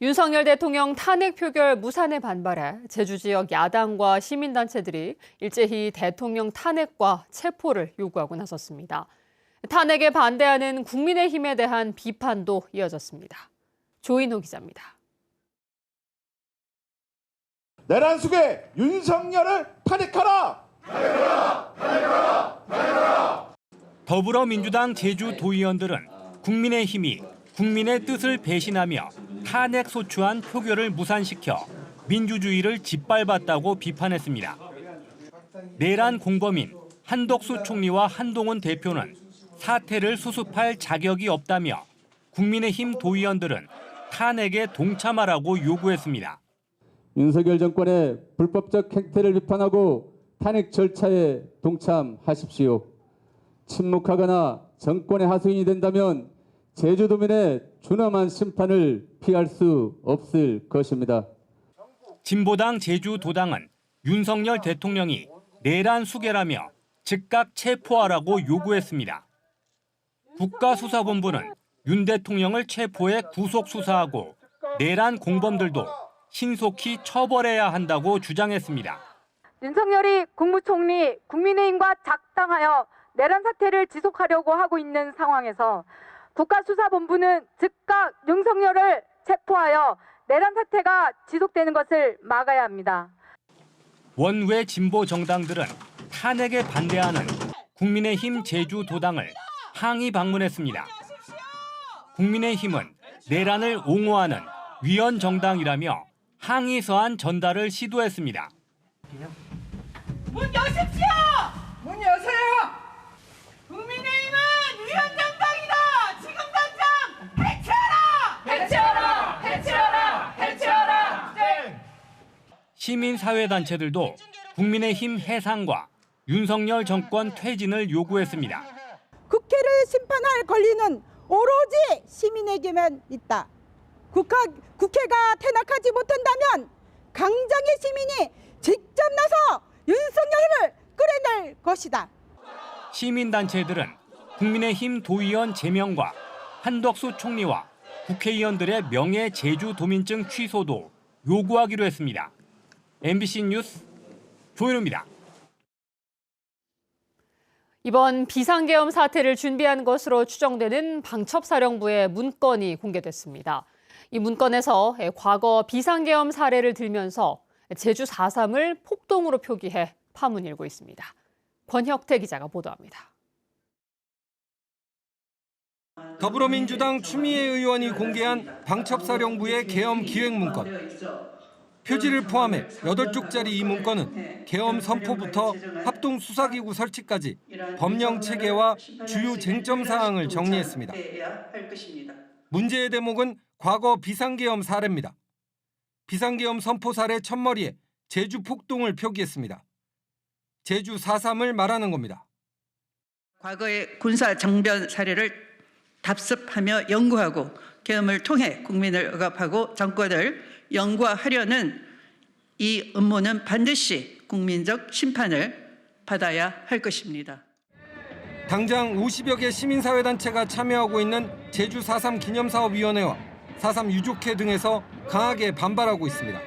윤석열 대통령 탄핵 표결 무산에 반발해 제주 지역 야당과 시민단체들이 일제히 대통령 탄핵과 체포를 요구하고 나섰습니다. 탄핵에 반대하는 국민의힘에 대한 비판도 이어졌습니다. 조인호 기자입니다. 내란 속에 윤석열을 탄핵하라! 탄핵하라! 탄핵하라! 탄핵하라! 더불어민주당 제주도의원들은 국민의힘이 국민의 뜻을 배신하며 탄핵 소추안 표결을 무산시켜 민주주의를 짓밟았다고 비판했습니다. 내란 공범인 한덕수 총리와 한동훈 대표는 사태를 수습할 자격이 없다며 국민의힘 도의원들은 탄핵에 동참하라고 요구했습니다. 윤석열 정권의 불법적 행태를 비판하고 탄핵 절차에 동참하십시오. 침묵하거나 정권의 하수인이 된다면 제주도민의 준엄한 심판을 피할 수 없을 것입니다. 진보당 제주도당은 윤석열 대통령이 내란 수괴라며 즉각 체포하라고 요구했습니다. 국가수사본부는 윤 대통령을 체포해 구속 수사하고 내란 공범들도 신속히 처벌해야 한다고 주장했습니다. 윤석열이 국무총리 국민의힘과 작당하여 내란 사태를 지속하려고 하고 있는 상황에서 국가수사본부는 즉각 윤석열을 체포하여 내란 사태가 지속되는 것을 막아야 합니다. 원외 진보 정당들은 탄핵에 반대하는 국민의힘 제주도당을 항의 방문했습니다. 국민의힘은 내란을 옹호하는 위헌 정당이라며 항의 서한 전달을 시도했습니다. 문 여십시오! 문 여세요! 국민의힘은 위헌 정당이다! 지금 당장 해체하라! 해체하라! 해체하라! 해체하라! 네. 시민사회단체들도 국민의힘 해산과 윤석열 정권 퇴진을 요구했습니다. 국회를 심판할 권리는 오로지 시민에게만 있다. 국회가 탄핵하지 못한다면 강정의 시민이 직접 나서 윤석열을 끌어낼 것이다. 시민단체들은 국민의힘 도의원 제명과 한덕수 총리와 국회의원들의 명예 제주도민증 취소도 요구하기로 했습니다. MBC 뉴스 조인호입니다. 이번 비상계엄 사태를 준비한 것으로 추정되는 방첩사령부의 문건이 공개됐습니다. 이 문건에서 과거 비상계엄 사례를 들면서 제주 4.3을 폭동으로 표기해 파문 일고 있습니다. 권혁태 기자가 보도합니다. 더불어민주당 추미애 의원이 공개한 방첩사령부의 계엄 기획문건. 표지를 포함해 8쪽짜리 이 문건은 계엄 선포부터 합동수사기구 설치까지 법령 체계와 주요 쟁점 사항을 정리했습니다. 문제의 대목은 과거 비상계엄 사례입니다. 비상계엄 선포 사례 첫머리에 제주 폭동을 표기했습니다. 제주 4.3을 말하는 겁니다. 과거의 군사 정변 사례를 답습하며 연구하고 계엄을 통해 국민을 억압하고 정권을 영구화하려는 이 음모는 반드시 국민적 심판을 받아야 할 것입니다. 당장 50여 개 시민사회단체가 참여하고 있는 제주 4.3 기념사업위원회와 4.3 유족회 등에서 강하게 반발하고 있습니다.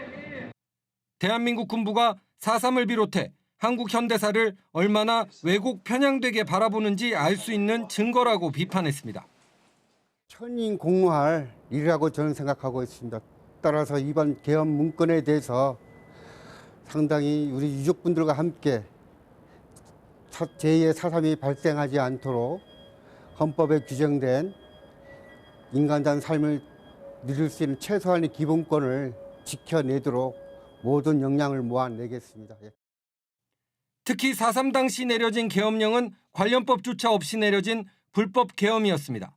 대한민국 군부가 4.3을 비롯해 한국 현대사를 얼마나 왜곡 편향되게 바라보는지 알 수 있는 증거라고 비판했습니다. 천인공노할 일이라고 저는 생각하고 있습니다. 따라서 이번 계엄 문건에 대해서 상당히 우리 유족분들과 함께 제2의 4.3이 발생하지 않도록 헌법에 규정된 인간다운 삶을 누릴 수 있는 최소한의 기본권을 지켜내도록 모든 역량을 모아내겠습니다. 특히 4.3 당시 내려진 계엄령은 관련법조차 없이 내려진 불법 계엄이었습니다.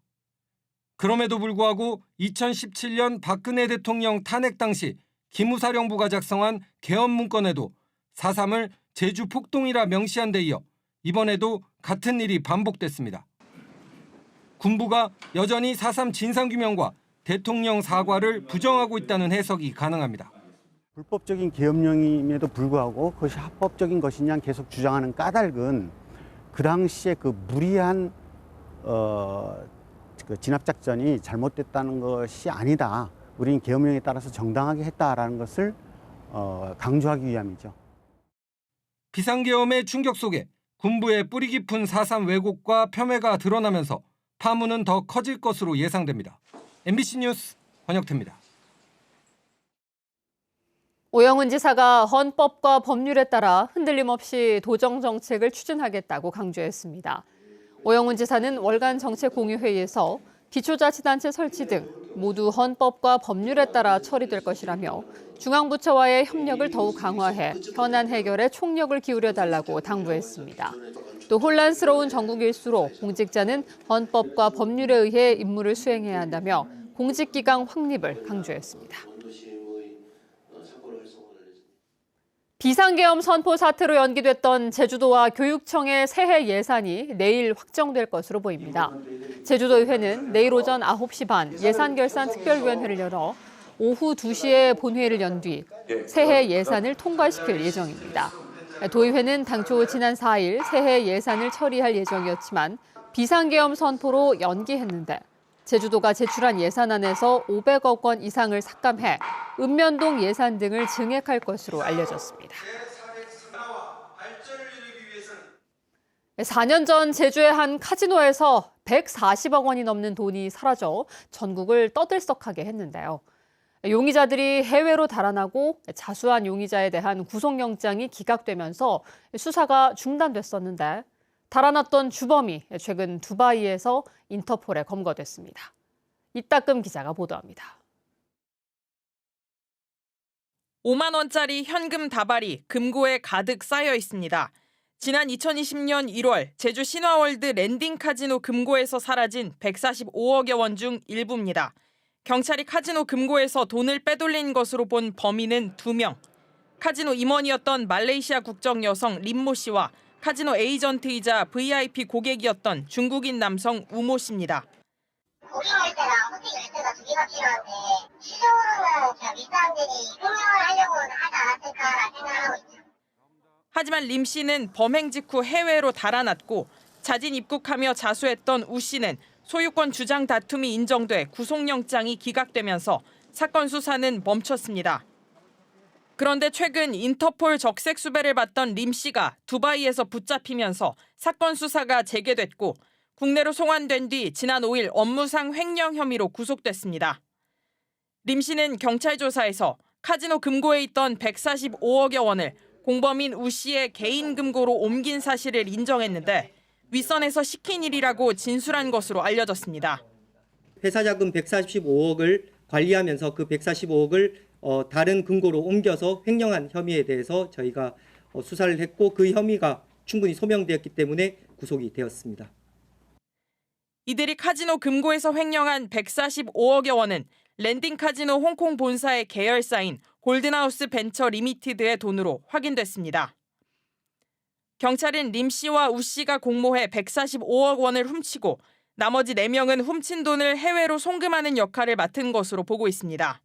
그럼에도 불구하고 2017년 박근혜 대통령 탄핵 당시 기무사령부가 작성한 계엄 문건에도 4.3을 제주 폭동이라 명시한 데 이어 이번에도 같은 일이 반복됐습니다. 군부가 여전히 4.3 진상규명과 대통령 사과를 부정하고 있다는 해석이 가능합니다. 불법적인 계엄령임에도 불구하고 그것이 합법적인 것이냐 계속 주장하는 까닭은 그 당시에 그 무리한 진압작전이 잘못됐다는 것이 아니다. 우리는 계엄령에 따라서 정당하게 했다라는 것을 강조하기 위함이죠. 비상계엄의 충격 속에 군부의 뿌리 깊은 4.3 왜곡과 폄훼가 드러나면서 파문은 더 커질 것으로 예상됩니다. MBC 뉴스 권혁태입니다. 오영훈 지사가 헌법과 법률에 따라 흔들림 없이 도정 정책을 추진하겠다고 강조했습니다. 오영훈 지사는 월간 정책공유회의에서 기초자치단체 설치 등 모두 헌법과 법률에 따라 처리될 것이라며 중앙부처와의 협력을 더욱 강화해 현안 해결에 총력을 기울여달라고 당부했습니다. 또 혼란스러운 전국일수록 공직자는 헌법과 법률에 의해 임무를 수행해야 한다며 공직기강 확립을 강조했습니다. 비상계엄 선포 사태로 연기됐던 제주도와 교육청의 새해 예산이 내일 확정될 것으로 보입니다. 제주도의회는 내일 오전 9시 반 예산결산특별위원회를 열어 오후 2시에 본회의를 연 뒤 새해 예산을 통과시킬 예정입니다. 도의회는 당초 지난 4일 새해 예산을 처리할 예정이었지만 비상계엄 선포로 연기했는데 제주도가 제출한 예산안에서 500억 원 이상을 삭감해 읍면동 예산 등을 증액할 것으로 알려졌습니다. 4년 전 제주의 한 카지노에서 140억 원이 넘는 돈이 사라져 전국을 떠들썩하게 했는데요. 용의자들이 해외로 달아나고 자수한 용의자에 대한 구속영장이 기각되면서 수사가 중단됐었는데 달아났던 주범이 최근 두바이에서 인터폴에 검거됐습니다. 이따금 기자가 보도합니다. 5만 원짜리 현금 다발이 금고에 가득 쌓여 있습니다. 지난 2020년 1월 제주 신화월드 랜딩 카지노 금고에서 사라진 145억여 원 중 일부입니다. 경찰이 카지노 금고에서 돈을 빼돌린 것으로 본 범인은 2명. 카지노 임원이었던 말레이시아 국적 여성 림모 씨와 카지노 에이전트이자 VIP 고객이었던 중국인 남성 우모 씨입니다. 고객할 때나 호텔 갈 때나 두 개가 필요한데 시적으로는 그냥 윗사람들이 횡령을 하려고 하지 않았을까라는 생각을 하고 있죠. 하지만 림 씨는 범행 직후 해외로 달아났고 자진 입국하며 자수했던 우 씨는 소유권 주장 다툼이 인정돼 구속영장이 기각되면서 사건 수사는 멈췄습니다. 그런데 최근 인터폴 적색 수배를 받던 림 씨가 두바이에서 붙잡히면서 사건 수사가 재개됐고 국내로 송환된 뒤 지난 5일 업무상 횡령 혐의로 구속됐습니다. 림 씨는 경찰 조사에서 카지노 금고에 있던 145억여 원을 공범인 우 씨의 개인 금고로 옮긴 사실을 인정했는데 윗선에서 시킨 일이라고 진술한 것으로 알려졌습니다. 회사 자금 145억을 관리하면서 그 145억을 다른 금고로 옮겨서 횡령한 혐의에 대해서 저희가 수사를 했고 그 혐의가 충분히 소명되었기 때문에 구속이 되었습니다. 이들이 카지노 금고에서 횡령한 145억여 원은 랜딩 카지노 홍콩 본사의 계열사인 골든하우스 벤처 리미티드의 돈으로 확인됐습니다. 경찰은 림 씨와 우 씨가 공모해 145억 원을 훔치고 나머지 4명은 훔친 돈을 해외로 송금하는 역할을 맡은 것으로 보고 있습니다.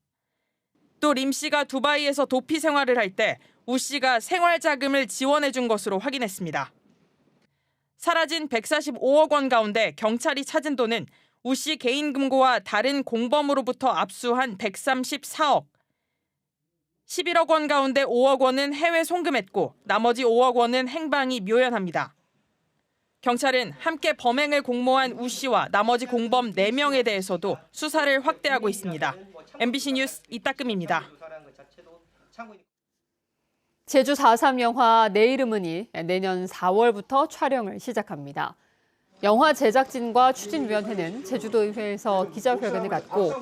또 림 씨가 두바이에서 도피 생활을 할 때 우 씨가 생활 자금을 지원해 준 것으로 확인했습니다. 사라진 145억 원 가운데 경찰이 찾은 돈은 우 씨 개인 금고와 다른 공범으로부터 압수한 134억, 11억 원 가운데 5억 원은 해외 송금했고 나머지 5억 원은 행방이 묘연합니다. 경찰은 함께 범행을 공모한 우 씨와 나머지 공범 4명에 대해서도 수사를 확대하고 있습니다. MBC 뉴스 이따금입니다. 제주 4.3 영화 내 이름은이 내년 4월부터 촬영을 시작합니다. 영화 제작진과 추진위원회는 제주도의회에서 기자회견을 갖고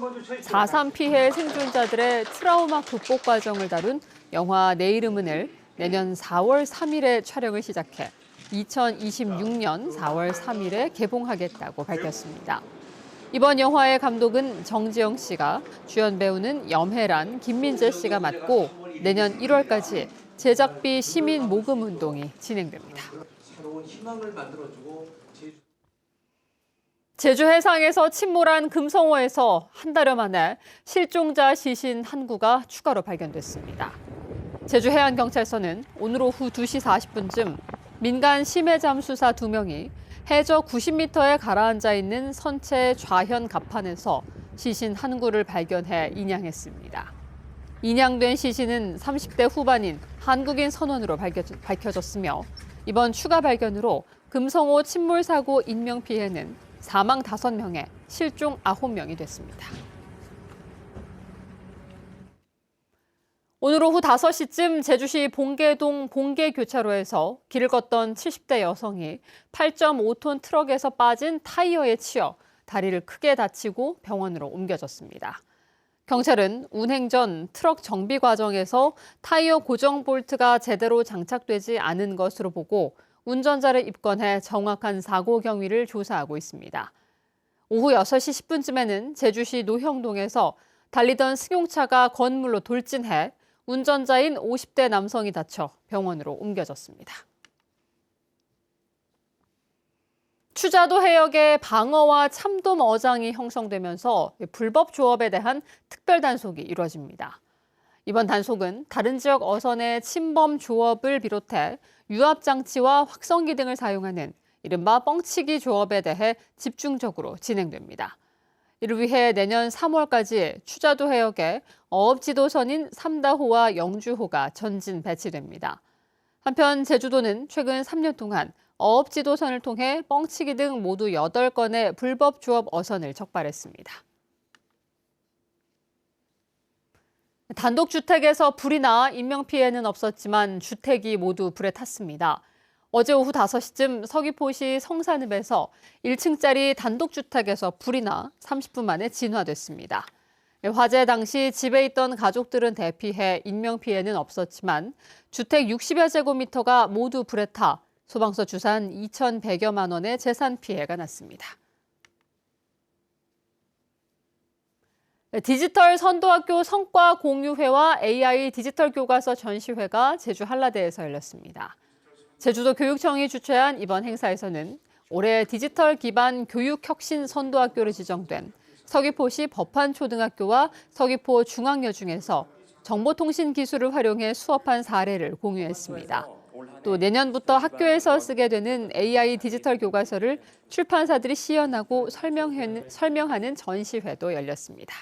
4.3 피해 생존자들의 트라우마 극복 과정을 다룬 영화 내 이름은을 내년 4월 3일에 촬영을 시작해 2026년 4월 3일에 개봉하겠다고 밝혔습니다. 이번 영화의 감독은 정지영 씨가, 주연 배우는 염혜란, 김민재 씨가 맡고 내년 1월까지 제작비 시민 모금 운동이 진행됩니다. 새로운 희망을 만들어주고 제주 해상에서 침몰한 금성호에서 한 달여 만에 실종자 시신 한 구가 추가로 발견됐습니다. 제주해양경찰서는 오늘 오후 2시 40분쯤 민간 심해 잠수사 2명이 해저 90m에 가라앉아 있는 선체 좌현 갑판에서 시신 한 구를 발견해 인양했습니다. 인양된 시신은 30대 후반인 한국인 선원으로 밝혀졌으며 이번 추가 발견으로 금성호 침몰 사고 인명 피해는 사망 5명에 실종 9명이 됐습니다. 오늘 오후 5시쯤 제주시 봉계동 봉계교차로에서 길을 걷던 70대 여성이 8.5톤 트럭에서 빠진 타이어에 치여 다리를 크게 다치고 병원으로 옮겨졌습니다. 경찰은 운행 전 트럭 정비 과정에서 타이어 고정 볼트가 제대로 장착되지 않은 것으로 보고 운전자를 입건해 정확한 사고 경위를 조사하고 있습니다. 오후 6시 10분쯤에는 제주시 노형동에서 달리던 승용차가 건물로 돌진해 운전자인 50대 남성이 다쳐 병원으로 옮겨졌습니다. 추자도 해역에 방어와 참돔 어장이 형성되면서 불법 조업에 대한 특별 단속이 이루어집니다. 이번 단속은 다른 지역 어선의 침범 조업을 비롯해 유압장치와 확성기 등을 사용하는 이른바 뻥치기 조업에 대해 집중적으로 진행됩니다. 이를 위해 내년 3월까지 추자도 해역에 어업지도선인 삼다호와 영주호가 전진 배치됩니다. 한편 제주도는 최근 3년 동안 어업지도선을 통해 뻥치기 등 모두 8건의 불법 조업 어선을 적발했습니다. 단독주택에서 불이 나 인명피해는 없었지만 주택이 모두 불에 탔습니다. 어제 오후 5시쯤 서귀포시 성산읍에서 1층짜리 단독주택에서 불이 나 30분 만에 진화됐습니다. 화재 당시 집에 있던 가족들은 대피해 인명피해는 없었지만 주택 60여 제곱미터가 모두 불에 타 소방서 주산 2,100여만 원의 재산 피해가 났습니다. 디지털 선도학교 성과 공유회와 AI 디지털 교과서 전시회가 제주 한라대에서 열렸습니다. 제주도 교육청이 주최한 이번 행사에서는 올해 디지털 기반 교육혁신 선도학교로 지정된 서귀포시 법한초등학교와 서귀포 중앙여 중에서 정보통신 기술을 활용해 수업한 사례를 공유했습니다. 또 내년부터 학교에서 쓰게 되는 AI 디지털 교과서를 출판사들이 시연하고 설명하는 전시회도 열렸습니다.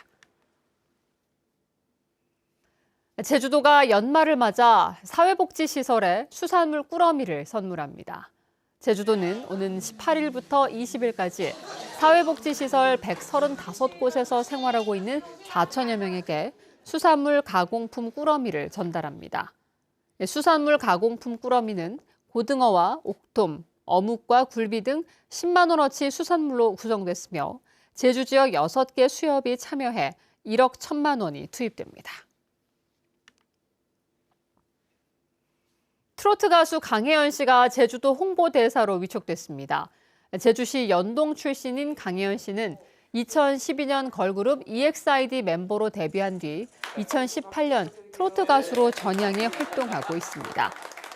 제주도가 연말을 맞아 사회복지시설에 수산물 꾸러미를 선물합니다. 제주도는 오는 18일부터 20일까지 사회복지시설 135곳에서 생활하고 있는 4천여 명에게 수산물 가공품 꾸러미를 전달합니다. 수산물 가공품 꾸러미는 고등어와 옥돔, 어묵과 굴비 등 10만 원어치 수산물로 구성됐으며 제주 지역 6개 수협이 참여해 1억 1천만 원이 투입됩니다. 트로트 가수 강혜연 씨가 제주도 홍보대사로 위촉됐습니다. 제주시 연동 출신인 강혜연 씨는 2012년 걸그룹 EXID 멤버로 데뷔한 뒤 2018년 트로트 가수로 전향해 활동하고 있습니다.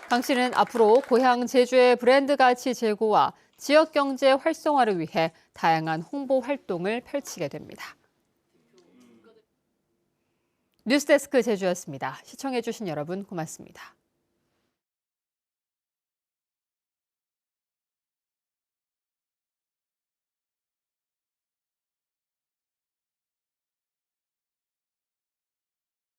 강 씨는 앞으로 고향 제주의 브랜드 가치 제고와 지역 경제 활성화를 위해 다양한 홍보 활동을 펼치게 됩니다. 뉴스데스크 제주였습니다. 시청해주신 여러분 고맙습니다.